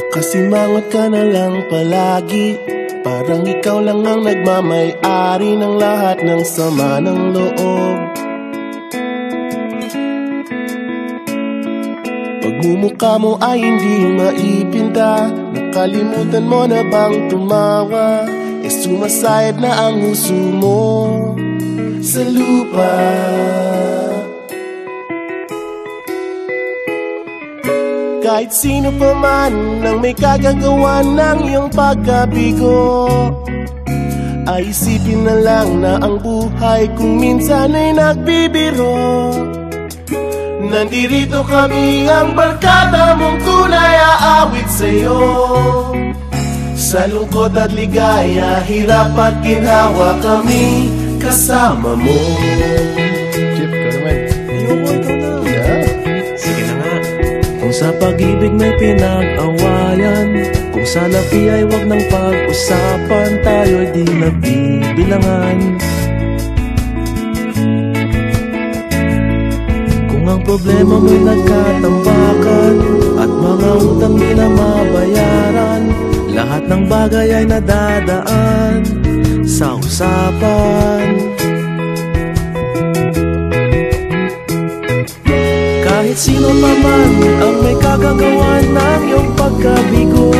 Kasimangot ka na lang palagi, parang ikaw lang ang nagmamay-ari ng lahat ng sama ng loob. Pagmumukha mo ay hindi maipinta, nakalimutan mo na bang tumawa? Sumasayad na ang huso mo sa lupa. Kahit sino pa man ang may kagagawa ng iyong pagkabigo, ay isipin na lang na ang buhay kung minsan ay nagbibiro. Nandirito kami, ang barkada mong tunay aawit sa'yo. Sa lungkot at ligaya, hirap at ginhawa, kami kasama mo. Chip, ka naman. Ayoko, ikaw na. Yeah. Sige na nga. Kung sa pag-ibig may pinag-awayan, kung sa labi ay wag nang pag-usapan, tayo'y di nagbibilangan. Kung ang problema mo'y nagkatambakan at mga utang di na mabayaran, lahat ng bagay ay nadadaan sa usapan. Kahit sino pa man ang may kagagawa ng iyong pagkabigo,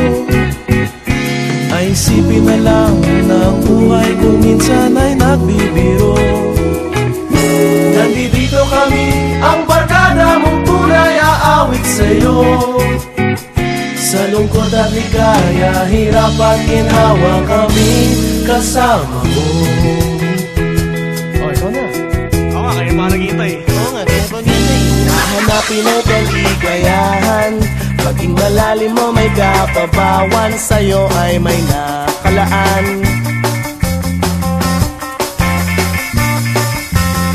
ay isipin na lang na ang buhay kung minsan ay nagbibiro. Nandito kami, ang barkada mong tunay aawit sa'yo. Sa lungkot at ligaya, hirap at ginhawa, kami kasama mo. Oh, ikaw na. Oo nga, kaya pa naghihintay. Oo nga, kaya pa naghihintay. Hahanapin ay kaligayahan, maging malalim mo may kapabawan, sa'yo ay may nakalaan.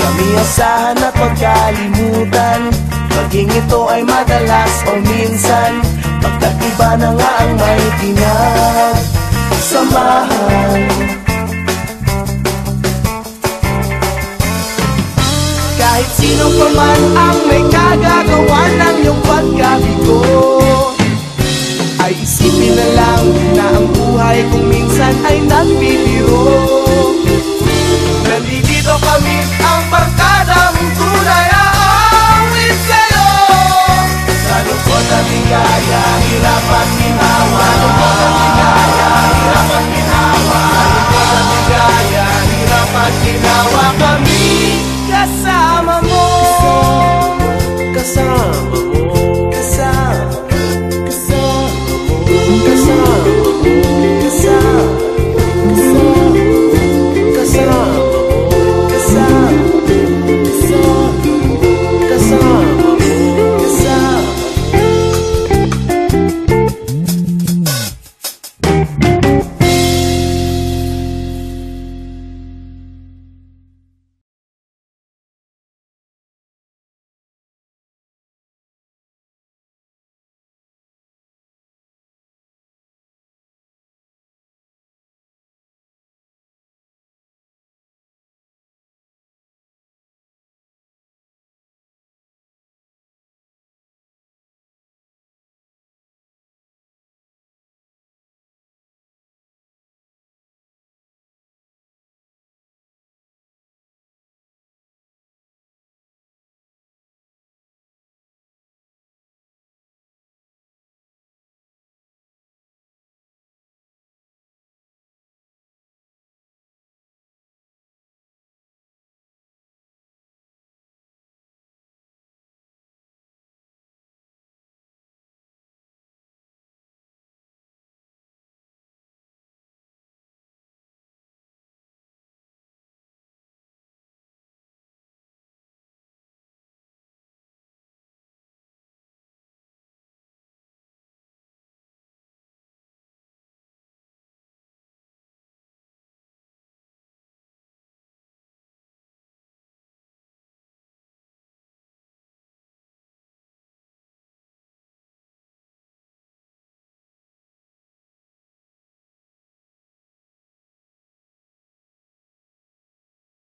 Kami asahan at magkalimutan, maging ito ay madalas o minsan, pagkat iba na nga ang may pinagsamahan. Kahit sino pa man ang may kagagawa ng iyong pagkabigo, ay isipin na lang na ang buhay kung minsan ay nagbibiro. Nandito kami, ang